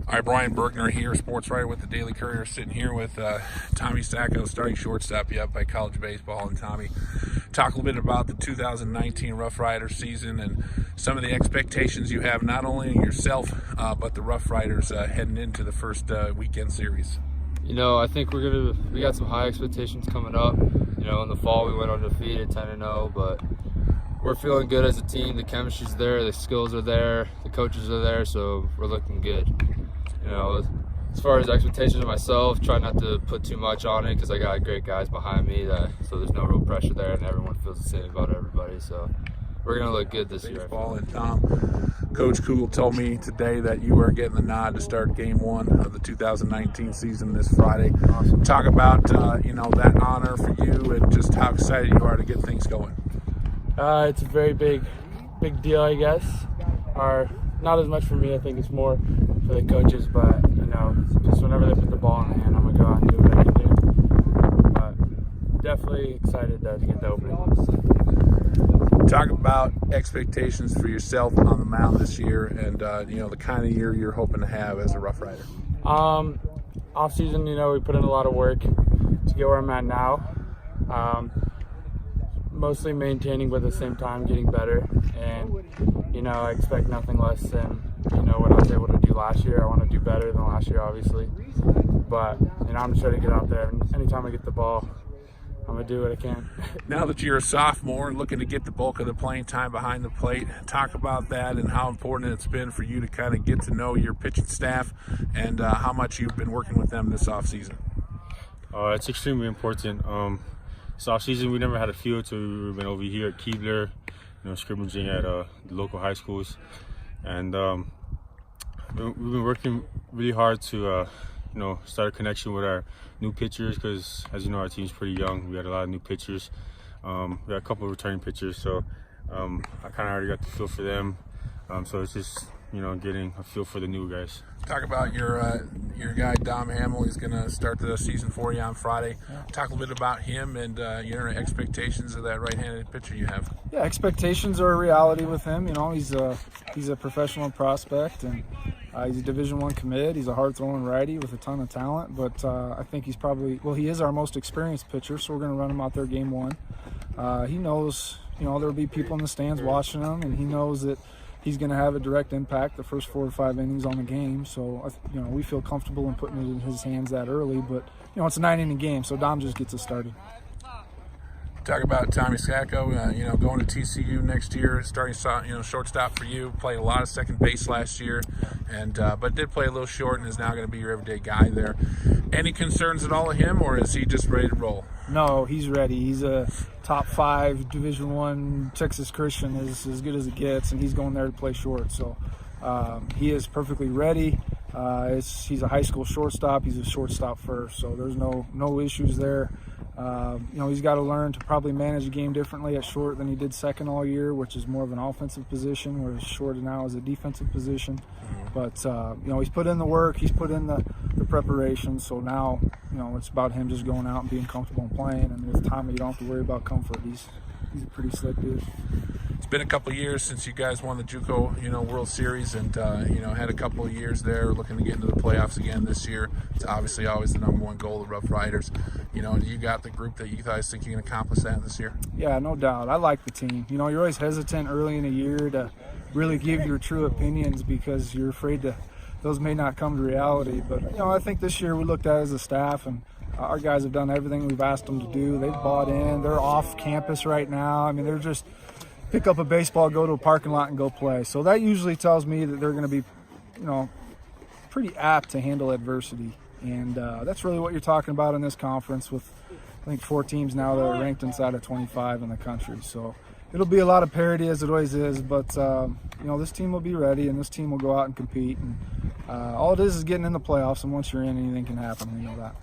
Hi, Brian Bergner here, sports writer with the Daily Courier, sitting here with Tommy Sacco, starting shortstop, Yavapai College baseball. And Tommy, talk a little bit about the 2019 Rough Riders season and some of the expectations you have, not only in yourself, but the Rough Riders heading into the first weekend series. You know, I think we got some high expectations coming up. You know, in the fall we went undefeated, 10-0, but we're feeling good as a team. The chemistry's there, the skills are there, the coaches are there, so we're looking good. You know, as far as expectations of myself, try not to put too much on it because I got great guys behind me, so there's no real pressure there, and everyone feels the same about everybody. So we're going to look good this year. Baseball. And Tom, Coach Cougill told me today that you are getting the nod to start Game 1 of the 2019 season this Friday. Awesome. Talk about that honor for you and just how excited you are to get things going. It's a very big deal, I guess. Not as much for me. I think it's more for the coaches, but just whenever they put the ball in the hand, I'm gonna go out and do what I can do. But definitely excited to get the opening. Talk about expectations for yourself on the mound this year, and the kind of year you're hoping to have as a Rough Rider. Off season, we put in a lot of work to get where I'm at now. Mostly maintaining, but at the same time getting better. And I expect nothing less than what I was able to do last year. I want to do better than last year, obviously. But I'm just trying to get out there. And anytime I get the ball, I'm gonna do what I can. Now that you're a sophomore and looking to get the bulk of the playing time behind the plate, talk about that and how important it's been for you to kind of get to know your pitching staff and how much you've been working with them this offseason. It's extremely important. This offseason, we never had a field, so we've been over here at Cougill, scrimmaging at the local high schools. And we've been working really hard to, start a connection with our new pitchers because, as you know, our team's pretty young. We got a lot of new pitchers. We got a couple of returning pitchers, so I kind of already got the feel for them. So it's just, getting a feel for the new guys. Talk about your guy, Dominic Hamel. He's going to start the season for you on Friday. Talk a little bit about him and your expectations of that right-handed pitcher you have. Yeah, expectations are a reality with him. He's a professional prospect, and he's a Division I commit. He's a hard-throwing righty with a ton of talent, but I think he is our most experienced pitcher, so we're going to run him out there Game 1. He knows, there'll be people in the stands watching him, and he knows that he's going to have a direct impact the first 4 or 5 innings on the game. So, we feel comfortable in putting it in his hands that early. But, it's a 9-inning game, so Dom just gets us started. Talk about Tommy Sacco, going to TCU next year, starting shortstop for you. Played a lot of second base last year, but did play a little short and is now going to be your everyday guy there. Any concerns at all of him, or is he just ready to roll? No, he's ready. He's a top 5 Division I Texas Christian, is as good as it gets, and he's going there to play short. So he is perfectly ready. He's a high school shortstop. He's a shortstop first, so there's no issues there. He's got to learn to probably manage the game differently at short than he did second all year, which is more of an offensive position, whereas short now is a defensive position. But he's put in the work, he's put in the preparation, so now it's about him just going out and being comfortable and playing. And with Tommy, you don't have to worry about comfort. He's a pretty slick dude. It's been a couple of years since you guys won the JUCO, World Series, and had a couple of years there, looking to get into the playoffs again this year. It's obviously always the number one goal of Rough Riders. Do you got the group that you guys think you can accomplish that this year? Yeah, no doubt. I like the team. You're always hesitant early in the year to really give your true opinions because you're afraid those may not come to reality. But I think this year we looked at it as a staff, and our guys have done everything we've asked them to do. They've bought in. They're off campus right now. They're just pick up a baseball, go to a parking lot, and go play. So that usually tells me that they're going to be, pretty apt to handle adversity. And that's really what you're talking about in this conference with, I think, 4 teams now that are ranked inside of 25 in the country. So it'll be a lot of parity as it always is, but, this team will be ready, and this team will go out and compete. And all it is getting in the playoffs, and once you're in, anything can happen. We know that.